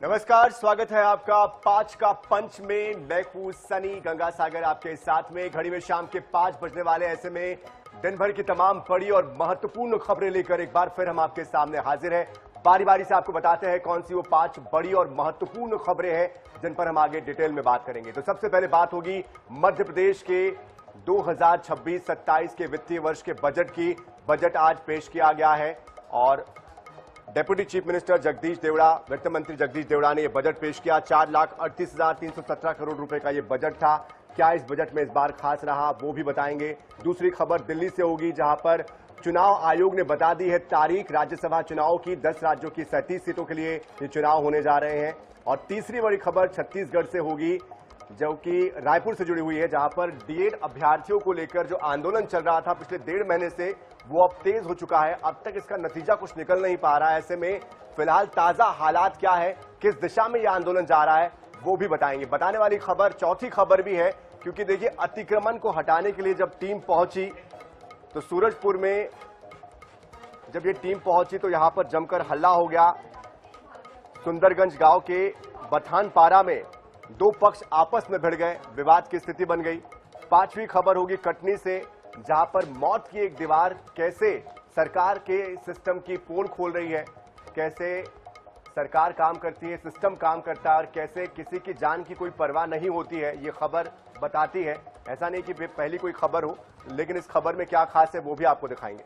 नमस्कार, स्वागत है आपका पांच का पंच में। मैं हूं सनी गंगा सागर आपके साथ में। घड़ी में शाम के 5 बजने वाले, ऐसे में दिन भर की तमाम बड़ी और महत्वपूर्ण खबरें लेकर एक बार फिर हम आपके सामने हाजिर हैं। बारी बारी से आपको बताते हैं कौन सी वो 5 बड़ी और महत्वपूर्ण खबरें हैं जिन पर हम आगे डिटेल में बात करेंगे। तो सबसे पहले बात होगी मध्य प्रदेश के 2026-27 के वित्तीय वर्ष के बजट की। बजट आज पेश किया गया है और deputy chief minister Jagdish Devda, वित्त मंत्री जगदीश देवड़ा ने यह बजट पेश किया। 4,38,317 करोड़ रुपए का यह बजट था। क्या इस बजट में इस बार खास रहा, वो भी बताएंगे। दूसरी खबर दिल्ली से होगी, जहां पर चुनाव आयोग ने बता दी है तारीख राज्यसभा चुनाव की। 10 राज्यों की 37 सीटों के लिए ये चुनाव होने जा रहे हैं। और तीसरी बड़ी खबर छत्तीसगढ़ से होगी, जो कि रायपुर से जुड़ी हुई है, जहां पर डीएड अभ्यर्थियों को लेकर जो आंदोलन चल रहा था पिछले 1.5 महीने से, वो अब तेज हो चुका है। अब तक इसका नतीजा कुछ निकल नहीं पा रहा है। ऐसे में फिलहाल ताजा हालात क्या है, किस दिशा में यह आंदोलन जा रहा है, वो भी बताएंगे। बताने वाली खबर चौथी खबर भी है, क्योंकि देखिए अतिक्रमण को हटाने के लिए जब टीम पहुंची तो सूरजपुर में जब ये टीम पहुंची तो यहां पर जमकर हल्ला हो गया। सुंदरगंज गांव के बथानपारा में 2 पक्ष आपस में भिड़ गए, विवाद की स्थिति बन गई। पांचवी खबर होगी कटनी से, जहां पर मौत की एक दीवार कैसे सरकार के सिस्टम की पोल खोल रही है, कैसे सरकार काम करती है, सिस्टम काम करता है और कैसे किसी की जान की कोई परवाह नहीं होती है, ये खबर बताती है। ऐसा नहीं कि पहली कोई खबर हो, लेकिन इस खबर में क्या खास है वो भी आपको दिखाएंगे।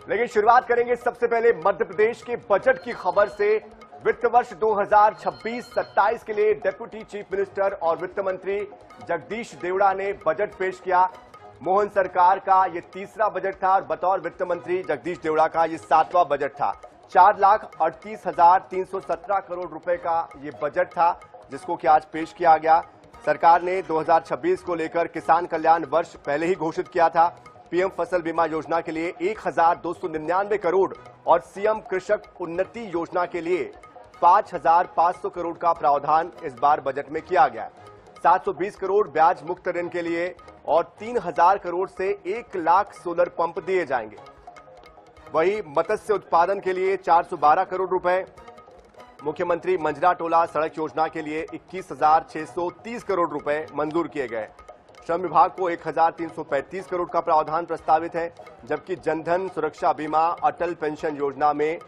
लेकिन शुरुआत करेंगे सबसे पहले मध्य प्रदेश के बजट की खबर से। वित्त वर्ष 2026-27 के लिए डेप्यूटी चीफ मिनिस्टर और वित्त मंत्री जगदीश देवड़ा ने बजट पेश किया। मोहन सरकार का यह तीसरा बजट था और बतौर वित्त मंत्री जगदीश देवड़ा का यह 7वां बजट था। 4,38,317 करोड़ रुपए का यह बजट था, जिसको कि आज पेश किया गया। सरकार ने 2026 को लेकर किसान कल्याण वर्ष पहले ही घोषित किया था। पीएम फसल बीमा योजना के लिए 1,299 करोड़ और सीएम कृषक उन्नति योजना के लिए 5,500 करोड़ का प्रावधान इस बार बजट में किया गया। 720 करोड़ ब्याज मुक्त ऋण के लिए और 3,000 करोड़ से 1 लाख सोलर पंप दिए जाएंगे। वहीं मत्स्य उत्पादन के लिए 412 करोड़ रुपए, मुख्यमंत्री मंजरा टोला सड़क योजना के लिए 21,630 करोड़ रुपए मंजूर किए गए। श्रम विभाग को 1,335 करोड़ का प्रावधान प्रस्तावित है, जबकि जनधन सुरक्षा बीमा, अटल पेंशन योजना में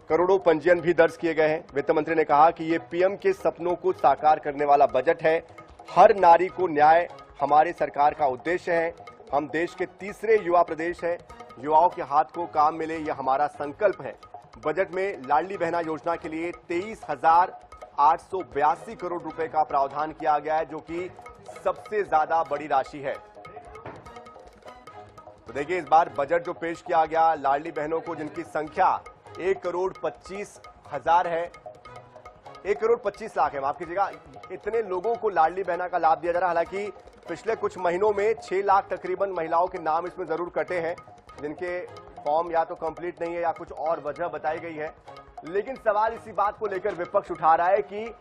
करोड़ों पंजीयन भी दर्ज किए गए हैं। वित्त मंत्री ने कहा कि ये पीएम के सपनों को साकार करने वाला बजट है। हर नारी को न्याय हमारे सरकार का उद्देश्य है। हम देश के तीसरे युवा प्रदेश है, युवाओं के हाथ को काम मिले, यह हमारा संकल्प है। बजट में लाडली बहना योजना के लिए 23,882 करोड़ रुपए का प्रावधान किया गया है, जो कि सबसे ज्यादा बड़ी राशि है। तो देखिए, इस बार बजट जो पेश किया गया, लाडली बहनों को, जिनकी संख्या 1,25,00,000 है, 1,25,00,000 है, माफ कीजिएगा, इतने लोगों को लाडली बहना का लाभ दिया जा रहा है। हालांकि पिछले कुछ महीनों में 6 लाख तकरीबन महिलाओं के नाम इसमें जरूर कटे हैं, जिनके फॉर्म या तो कंप्लीट नहीं है या कुछ और वजह बताई गई है। लेकिन सवाल इसी बात को लेकर विपक्ष उठा रहा है कि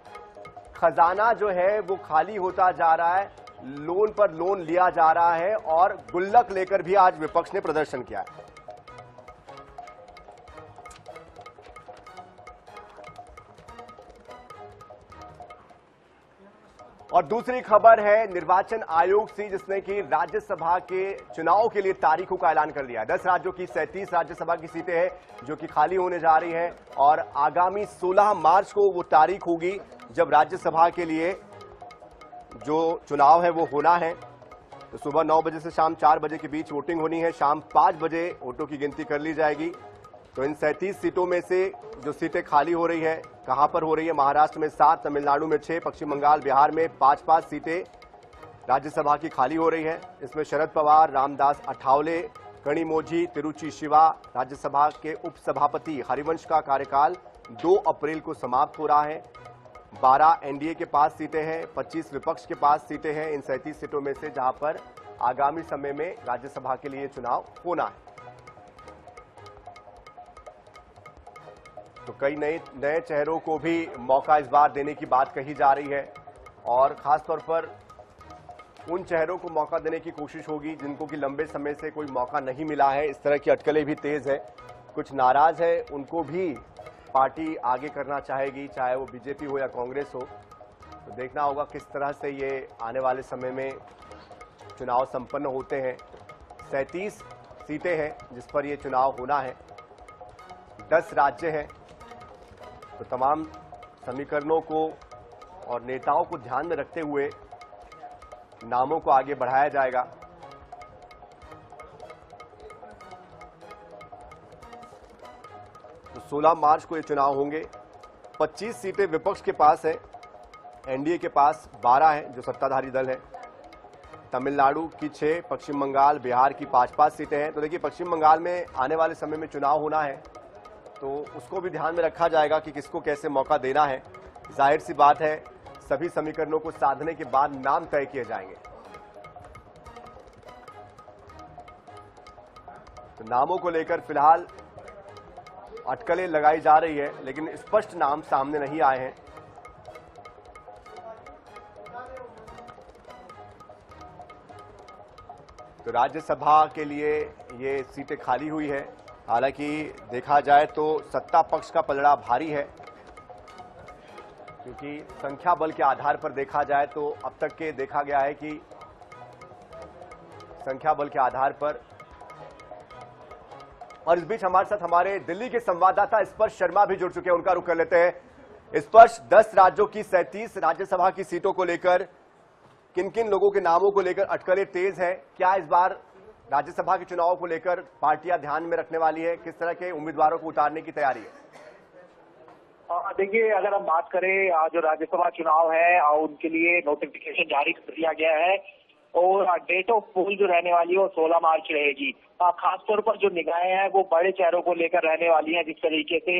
खजाना जो है वो खाली होता जा रहा है, लोन पर लोन लिया जा रहा है और गुल्लक लेकर भी आज विपक्ष ने प्रदर्शन किया है। और दूसरी खबर है निर्वाचन आयोग से, जिसने कि राज्यसभा के चुनाव के लिए तारीखों का ऐलान कर दिया है। 10 राज्यों की 37 राज्यसभा की सीटें हैं जो कि खाली होने जा रही हैं और आगामी 16 मार्च को वो तारीख होगी जब राज्यसभा के लिए जो चुनाव है वो होना है। तो सुबह 9 बजे से शाम 4 बजे के बीच वोटिंग होनी है। शाम 5 बजे वोटों की गिनती कर ली जाएगी। तो इन 37 सीटों में से जो सीटें खाली हो रही है, कहां पर हो रही है? महाराष्ट्र में 7, तमिलनाडु में 6, पश्चिम बंगाल, बिहार में 5-5 सीटें राज्यसभा की खाली हो रही है। इसमें शरद पवार, रामदास अठावले, कनिमोझी, तिरुचि शिवा, राज्यसभा के उपसभापति हरिवंश का कार्यकाल 2 अप्रैल को समाप्त हो रहा है। 12 एनडीए के पास सीटें हैं, 25 विपक्ष के पास सीटें हैं इन 37 सीटों में से, जहां पर आगामी समय में राज्यसभा के लिए चुनाव होना है। तो कई नए चेहरों को भी मौका इस बार देने की बात कही जा रही है और खासतौर पर उन चेहरों को मौका देने की कोशिश होगी जिनको कि लंबे समय से कोई मौका नहीं मिला है। इस तरह की अटकलें भी तेज है, कुछ नाराज है, उनको भी पार्टी आगे करना चाहेगी, चाहे वो बीजेपी हो या कांग्रेस हो। तो देखना होगा किस तरह से ये आने वाले समय में चुनाव संपन्न होते हैं। 37 सीटें हैं जिस पर ये चुनाव होना है, 10 राज्य हैं, तो तमाम समीकरणों को और नेताओं को ध्यान में रखते हुए नामों को आगे बढ़ाया जाएगा। तो 16 मार्च को ये चुनाव होंगे। 25 सीटें विपक्ष के पास है, एनडीए के पास 12 है जो सत्ताधारी दल है। तमिलनाडु की 6, पश्चिम बंगाल, बिहार की 5-5 सीटें हैं। तो देखिए, पश्चिम बंगाल में आने वाले समय में चुनाव होना है, तो उसको भी ध्यान में रखा जाएगा कि किसको कैसे मौका देना है। जाहिर सी बात है, सभी समीकरणों को साधने के बाद नाम तय किए जाएंगे। तो नामों को लेकर फिलहाल अटकलें लगाई जा रही है, लेकिन स्पष्ट नाम सामने नहीं आए हैं। तो राज्यसभा के लिए ये सीटें खाली हुई है। हालांकि देखा जाए तो सत्ता पक्ष का पलड़ा भारी है, क्योंकि संख्या बल के आधार पर देखा जाए तो अब तक के देखा गया है कि संख्या बल के आधार पर। और इस बीच हमारे साथ हमारे दिल्ली के संवाददाता स्पर्श शर्मा भी जुड़ चुके हैं, उनका रुख कर लेते हैं। स्पर्श, 10 राज्यों की 37 राज्यसभा की सीटों को लेकर किन किन लोगों के नामों को लेकर अटकलें तेज है? क्या इस बार राज्यसभा के चुनाव को लेकर पार्टियां ध्यान में रखने वाली है? किस तरह के उम्मीदवारों को उतारने की तैयारी है? देखिए, अगर हम बात करें जो राज्यसभा चुनाव है उनके लिए नोटिफिकेशन जारी कर दिया गया है और डेट ऑफ पोल जो रहने वाली है वो 16 मार्च रहेगी। खासतौर पर जो निगाहें हैं वो बड़े चेहरों को लेकर रहने वाली हैं। जिस तरीके से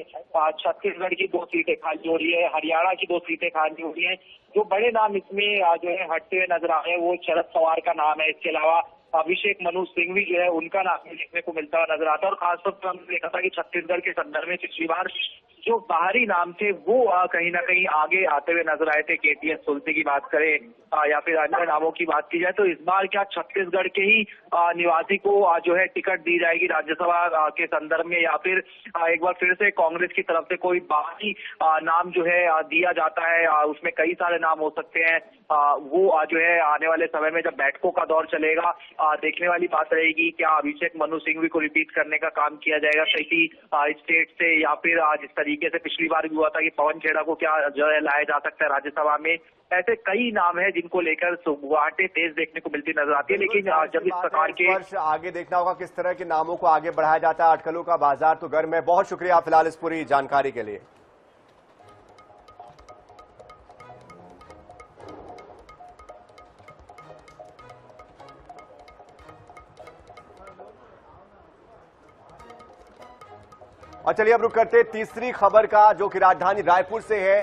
छत्तीसगढ़ की 2 सीटें खाली हो रही है, हरियाणा की 2 सीटें खाली हो रही है। जो बड़े नाम इसमें जो है हटते हुए नजर आ रहे हैं वो शरद पवार का नाम है। इसके अलावा अभिषेक मनु सिंघवी जो है उनका नाम देखने को मिलता हुआ नजर आता है। और खासतौर पर हमने देखा था कि छत्तीसगढ़ के संदर्भ में पिछली बार जो बाहरी नाम थे वो कहीं ना कहीं आगे आते हुए नजर आए थे। केटीएस तुलसी की बात करें या फिर अन्य नामों की बात की जाए तो इस बार क्या छत्तीसगढ़ के ही निवासी को जो है टिकट दी जाएगी राज्यसभा के संदर्भ में, या फिर एक बार फिर से कांग्रेस की तरफ से कोई बाहरी नाम जो है दिया जाता है? उसमें कई सारे नाम हो सकते हैं। वो जो है आने वाले समय में जब बैठकों का दौर चलेगा देखने वाली बात रहेगी। क्या अभिषेक मनु सिंघवी को रिपीट करने का काम किया जाएगा किसी स्टेट से, या फिर जिस तरीके से पिछली बार भी हुआ था कि पवन खेड़ा को क्या जो है लाया जा सकता है राज्यसभा में? ऐसे कई नाम है जिनको लेकर गुवाहाटी तेज देखने को मिलती नजर आती है। लेकिन जब इस प्रकार के आगे देखना होगा किस तरह के नामों को आगे बढ़ाया जाता है। अटकलों का बाजार तो गर्म है। बहुत शुक्रिया फिलहाल इस पूरी जानकारी के लिए। और चलिए अब रुक करते तीसरी खबर का, जो कि राजधानी रायपुर से है।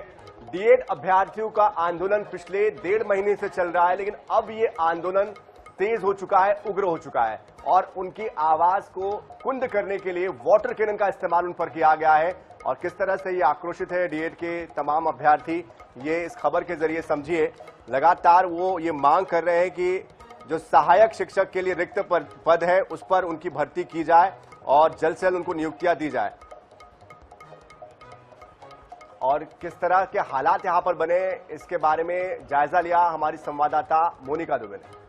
डीएड अभ्यर्थियों का आंदोलन पिछले 1.5 महीने से चल रहा है, लेकिन अब ये आंदोलन तेज हो चुका है, उग्र हो चुका है और उनकी आवाज को कुंद करने के लिए वाटर कैनन का इस्तेमाल उन पर किया गया है। और किस तरह से ये आक्रोशित है डीएड के तमाम अभ्यर्थी, ये इस खबर के जरिए समझिए। लगातार वो ये मांग कर रहे हैं कि जो सहायक शिक्षक के लिए रिक्त पद है उस पर उनकी भर्ती की जाए और जल्द से जल्द उनको नियुक्तियां दी जाए। और किस तरह के हालात यहां पर बने, इसके बारे में जायजा लिया हमारी संवाददाता मोनिका दुबे ने।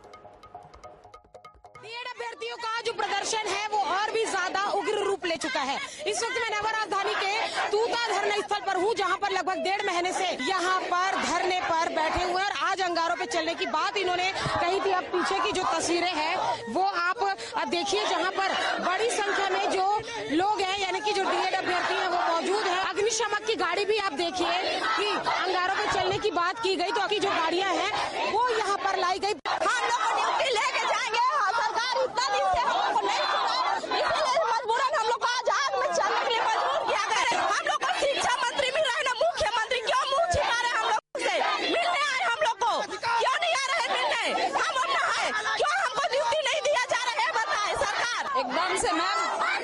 डीएड अभ्यर्थियों का जो प्रदर्शन है वो और भी ज्यादा उग्र रूप ले चुका है। इस वक्त मैं नगर राजधानी के तूता धरना स्थल पर हूँ, जहाँ पर लगभग 1.5 महीने से यहाँ पर धरने पर बैठे हुए हैं और आज अंगारों पे चलने की बात इन्होंने कही थी। अब पीछे की जो तस्वीरें हैं वो आप देखिए, जहाँ पर बड़ी संख्या में जो लोग हैं यानी कि जो डीएड अभ्यर्थी हैं वो मौजूद है। अग्निशमक की गाड़ी भी आप देखिए कि अंगारों पे चलने की बात की गई तो अभी जो गाड़ियां हैं वो यहाँ पर लाई गई। हम लोग को ड्यूटी लेके जाएंगे, सरकार इतना दिन से हम लोग को नहीं सुना, इसीलिए मजबूरन हम लोग को आज आग में चलने के लिए मजबूर किया गया है। हम लोग को शिक्षा मंत्री मिल रहे हैं ना, मुख्यमंत्री क्यों मुंह छिपा रहे हैं हम लोग से? मिलने आए हम लोग को, क्यों नहीं आ रहे मिलने? हम अपना है, क्यों हमको ड्यूटी नहीं दिया जा रहा है बताए सरकार? एकदम से मैम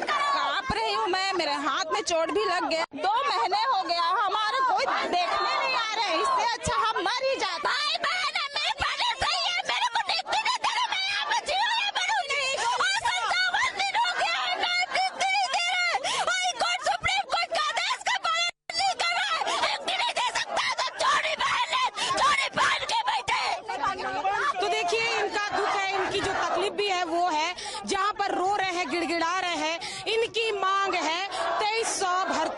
कांप रही हूँ मैं, मेरे हाथ में चोट भी लग गया। 2 महीने हो गया, हमारे कोई देखने नहीं आ रहे। इससे अच्छा हम मर ही जाते। भाई बहन मेरे पहले सही है, मेरे को नहीं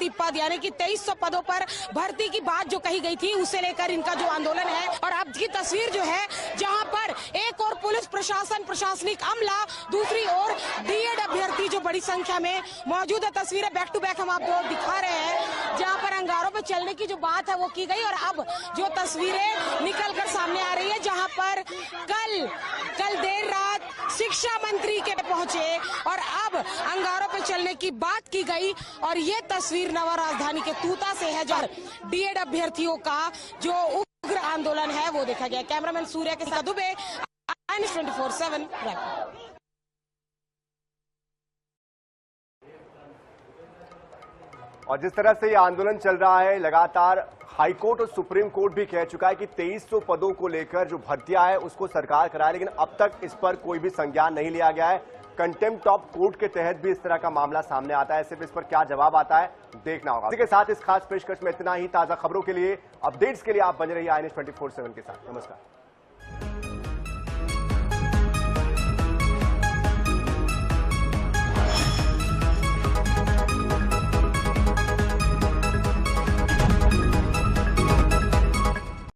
भर्ती पद यानी कि 2300 पदों पर भर्ती की बात जो कही गई थी उसे लेकर इनका जो आंदोलन है। और अब की तस्वीर जो है जहां पर एक और पुलिस प्रशासन प्रशासनिक अमला, दूसरी ओर बीएड अभ्यर्थी जो बड़ी संख्या में मौजूद है। तस्वीरें बैक टू बैक हम आपको दिखा रहे हैं जहां पर अंगारों पे चलने की जो बात है वो की गई। और अब जो तस्वीरें निकल कर सामने आ रही है जहां पर कल देर रात शिक्षा मंत्री के पहुंचे और अब अंगारों पे चलने की बात की गई। और ये तस्वीर नवा राजधानी के तूता से है जहां बीएड अभ्यर्थियों का जो उग्र आंदोलन है वो देखा गया। कैमरामैन सूर्य के साथ दुबे, INS 24/7। और जिस तरह से ये आंदोलन चल रहा है, लगातार हाईकोर्ट और सुप्रीम कोर्ट भी कह चुका है कि 2300 पदों को लेकर जो भर्तियां है उसको सरकार कराए, लेकिन अब तक इस पर कोई भी संज्ञान नहीं लिया गया है। कंटेम्प्ट ऑफ कोर्ट के तहत भी इस तरह का मामला सामने आता है। सिर्फ इस पर क्या जवाब आता है देखना होगा। इसी के साथ इस खास पेशकश में इतना ही। ताजा खबरों के लिए, अपडेट्स के लिए आप बने रहिए INS 24/7 के साथ। नमस्कार।